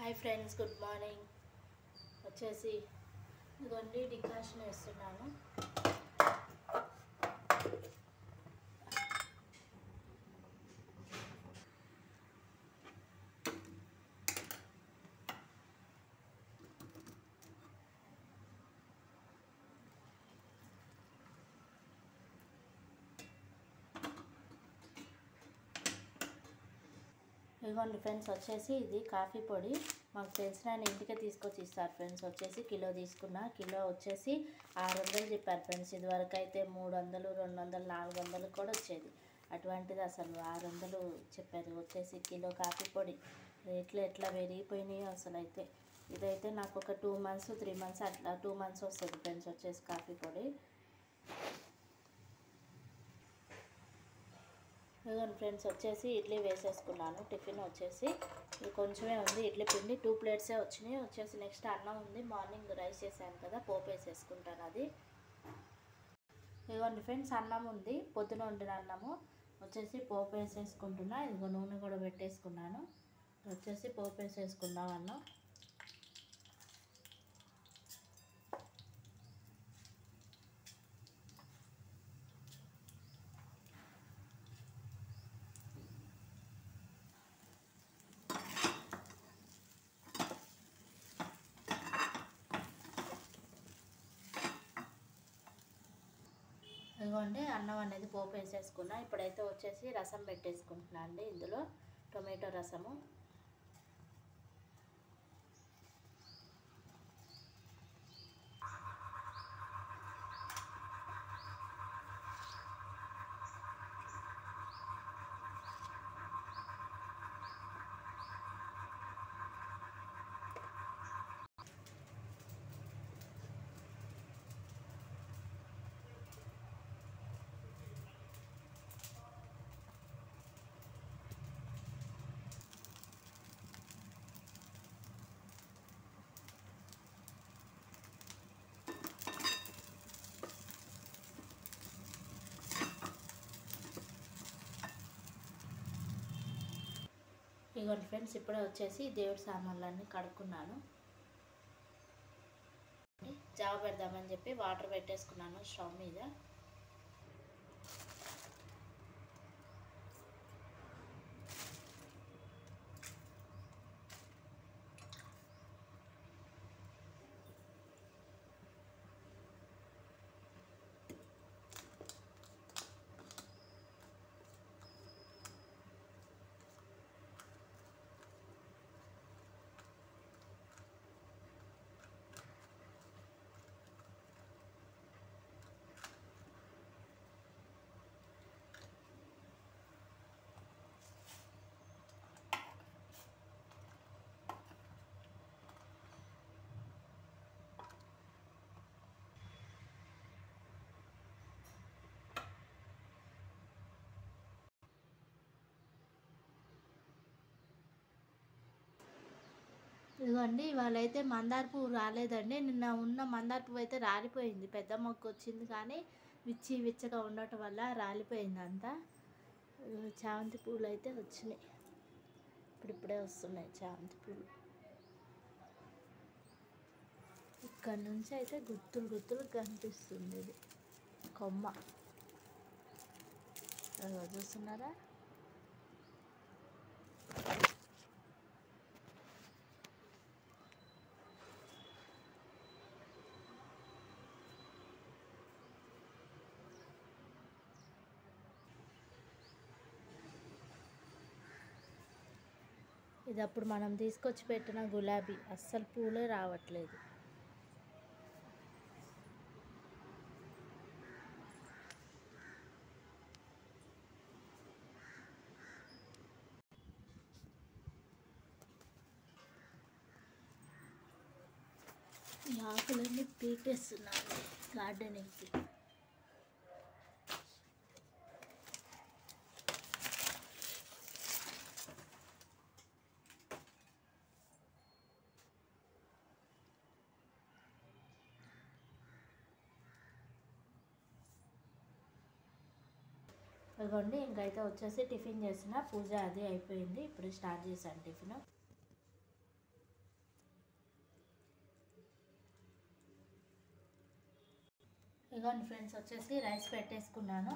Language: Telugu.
Hi friends, good morning. వచ్చేసి ఇదిగోండి డికాషన్ వేస్తున్నాను. ఇదిగోండి ఫ్రెండ్స్, వచ్చేసి ఇది కాఫీ పొడి మాకు తెలిసిన ఆయన ఇంటికే తీసుకొచ్చి ఇస్తారు ఫ్రెండ్స్. వచ్చేసి కిలో తీసుకున్నా. కిలో వచ్చేసి 600 చెప్పారు ఫ్రెండ్స్. ఇదివరకు అయితే 300, 200, 400 కూడా వచ్చేది. అటువంటిది అసలు 600 చెప్పారు. వచ్చేసి కిలో కాఫీ పొడి రేట్లు ఎట్లా పెరిగిపోయినాయో అసలు. అయితే ఇదైతే నాకు ఒక 2 months 3 months అట్లా 2 months వస్తుంది ఫ్రెండ్స్. వచ్చేసి కాఫీ పొడి ఇదిగోండి ఫ్రెండ్స్. వచ్చేసి ఇడ్లీ వేసేసుకున్నాను. టిఫిన్ వచ్చేసి ఇది కొంచెమే ఉంది. ఇడ్లీ పిండి 2 plates వచ్చినాయి. వచ్చేసి నెక్స్ట్ అన్నం ఉంది. మార్నింగ్ రైస్ చేశాను కదా, పోపు వేసేసుకుంటాను అది. ఇదిగోండి ఫ్రెండ్స్, అన్నం ఉంది. పొద్దున వండిన అన్నము వచ్చేసి పోపు వేసేసుకుంటున్నా. ఇదిగో నూనె కూడా పెట్టేసుకున్నాను. వచ్చేసి పోపు వేసేసుకున్నాం అన్నం. ఇదిగోండి అన్నం అనేది పోపు వేసేసుకున్నా. ఇప్పుడైతే వచ్చేసి రసం పెట్టేసుకుంటున్నా అండి. ఇందులో టొమాటో రసము. ఇదిగోండి ఫ్రెండ్స్, ఇప్పుడే వచ్చేసి దేవుడి సామాన్లన్నీ కడుక్కున్నాను. జావ పెడదామని చెప్పి వాటర్ పెట్టేసుకున్నాను స్టవ్ మీద. ఇదిగోండి, ఇవాళ అయితే మందార పువ్వు రాలేదండి. నిన్న ఉన్న మందార పువ్వు అయితే రాలిపోయింది. పెద్ద మొక్క వచ్చింది కానీ విచ్చగా ఉండటం వల్ల రాలిపోయింది అంతా. చామంతి పూలు అయితే వచ్చినాయి. ఇప్పుడిప్పుడే వస్తున్నాయి చామంతి పూలు. ఇక్కడ నుంచి అయితే గుత్తులు కనిపిస్తుంది ఇది కొమ్మ. చూస్తున్నారా? ఇది అప్పుడు మనం తీసుకొచ్చి పెట్టిన గులాబీ, అస్సలు పూలే రావట్లేదు. ఈ ఆకులన్నీ పీకేస్తున్నాను గార్డెనింగ్కి. ఇదిగోండి, ఇంకైతే వచ్చేసి టిఫిన్ చేసిన పూజ అది అయిపోయింది. ఇప్పుడు స్టార్ట్ చేశాను టిఫిన్. ఇదిగోండి ఫ్రెండ్స్ వచ్చేసి రైస్ పెట్టేసుకున్నాను.